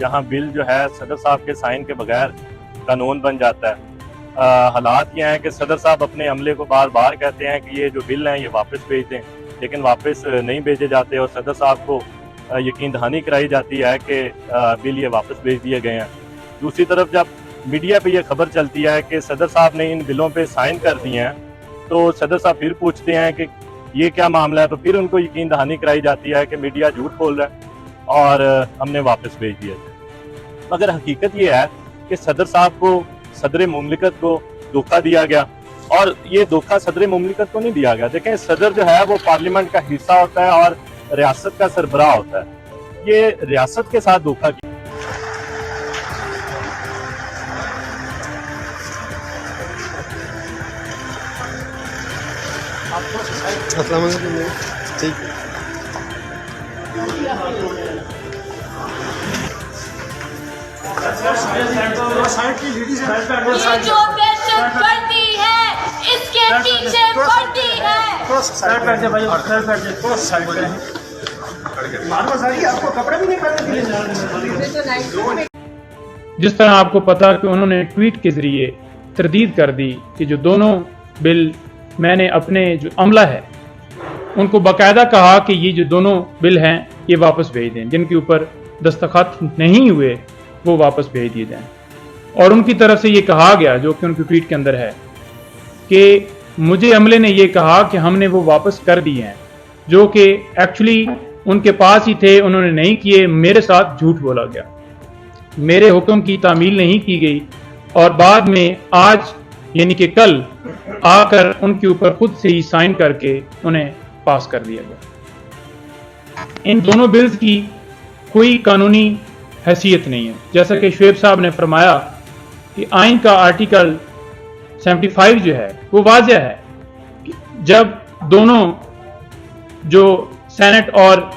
जहां बिल जो है सदर साहब के साइन के बगैर कानून बन जाता है। हालात ये हैं कि सदर साहब अपने अमले को बार बार कहते हैं कि ये जो बिल हैं ये वापस भेज दें, लेकिन वापस नहीं भेजे जाते और सदर साहब को यकीन दहानी कराई जाती है कि बिल ये वापस भेज दिए गए हैं। दूसरी तरफ जब मीडिया पे ये खबर चलती है कि सदर साहब ने इन बिलों पे साइन कर दिए हैं, तो सदर साहब फिर पूछते हैं कि ये क्या मामला है, तो फिर उनको यकीन दहानी कराई जाती है कि मीडिया झूठ बोल रहा है और हमने वापस भेज दिया। मगर हकीकत ये है कि सदर साहब को, सदर मुमलिकत को धोखा दिया गया, और ये धोखा सदर मुमलिकत को नहीं दिया गया। देखें, सदर जो है वो पार्लियामेंट का हिस्सा होता है और रियासत का सरबराह होता है। ये रियासत के साथ धोखा किया। ठीक ये जो दहशत गर्दी है इसके पीछे वर्दी है। आपको कपड़े भी नहीं पहनने। जिस तरह आपको पता कि उन्होंने ट्वीट के जरिए तरदीद कर दी कि जो दोनों बिल मैंने अपने जो अमला है उनको बाकायदा कहा कि ये जो दोनों बिल हैं ये वापस भेज दें, जिनके ऊपर दस्तखत नहीं हुए वो वापस भेज दिए जाएं। और उनकी तरफ से ये कहा गया, जो कि उनकी ट्वीट के अंदर है, कि मुझे अमले ने ये कहा कि हमने वो वापस कर दिए हैं, जो कि एक्चुअली उनके पास ही थे, उन्होंने नहीं किए, मेरे साथ झूठ बोला गया, मेरे हुक्म की तामील नहीं की गई, और बाद में आज यानी कि कल आकर उनके ऊपर खुद से ही साइन करके उन्हें पास कर दिया गया। इन दोनों बिल्स की कोई कानूनी हैसियत नहीं है। जैसा कि शुएब साहब ने फरमाया कि आइन का आर्टिकल 75 जो है वो वाज़ेह है कि जब दोनों जो सेनेट और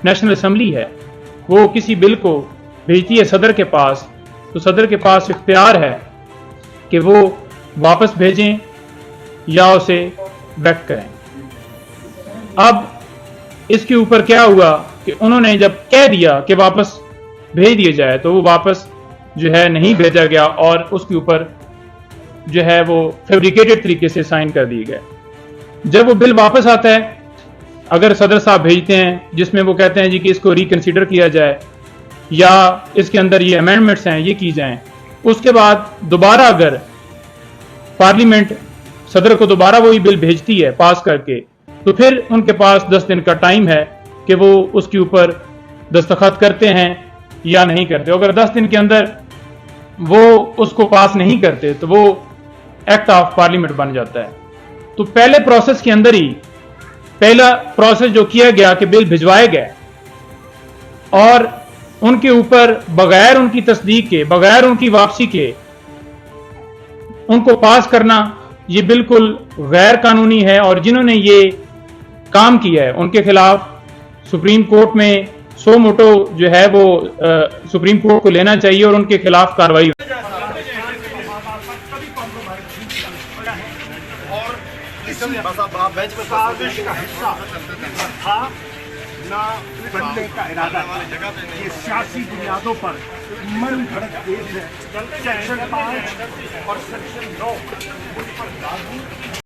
नेशनल असम्बली है वो किसी बिल को भेजती है सदर के पास, तो सदर के पास इख्तियार है कि वो वापस भेजें या उसे बैक करें। अब इसके ऊपर क्या हुआ कि उन्होंने जब कह दिया कि वापस भेज दिया जाए, तो वो वापस जो है नहीं भेजा गया और उसके ऊपर जो है वो फैब्रिकेटेड तरीके से साइन कर दिए गए। जब वो बिल वापस आता है, अगर सदर साहब भेजते हैं जिसमें वो कहते हैं जी कि इसको रिकंसीडर किया जाए या इसके अंदर ये अमेंडमेंट्स हैं ये की जाएं, उसके बाद दोबारा अगर पार्लियामेंट सदर को दोबारा वही बिल भेजती है पास करके, तो फिर उनके पास 10 दिन का टाइम है कि वो उसके ऊपर दस्तखत करते हैं या नहीं करते। अगर 10 दिन के अंदर वो उसको पास नहीं करते तो वो एक्ट ऑफ पार्लियामेंट बन जाता है। तो पहले प्रोसेस के अंदर ही पहला प्रोसेस जो किया गया कि बिल भिजवाए गए और उनके ऊपर बगैर उनकी तस्दीक के, बगैर उनकी वापसी के उनको पास करना, ये बिल्कुल गैर कानूनी है। और जिन्होंने ये काम किया है उनके खिलाफ सुप्रीम कोर्ट में सो मोटो जो है वो सुप्रीम कोर्ट को लेना चाहिए और उनके खिलाफ कार्रवाई। बनने का इरादा, ये सियासी बुनियादों पर मन घड़त केस है। सेक्शन 5 और सेक्शन 9 उस पर लागू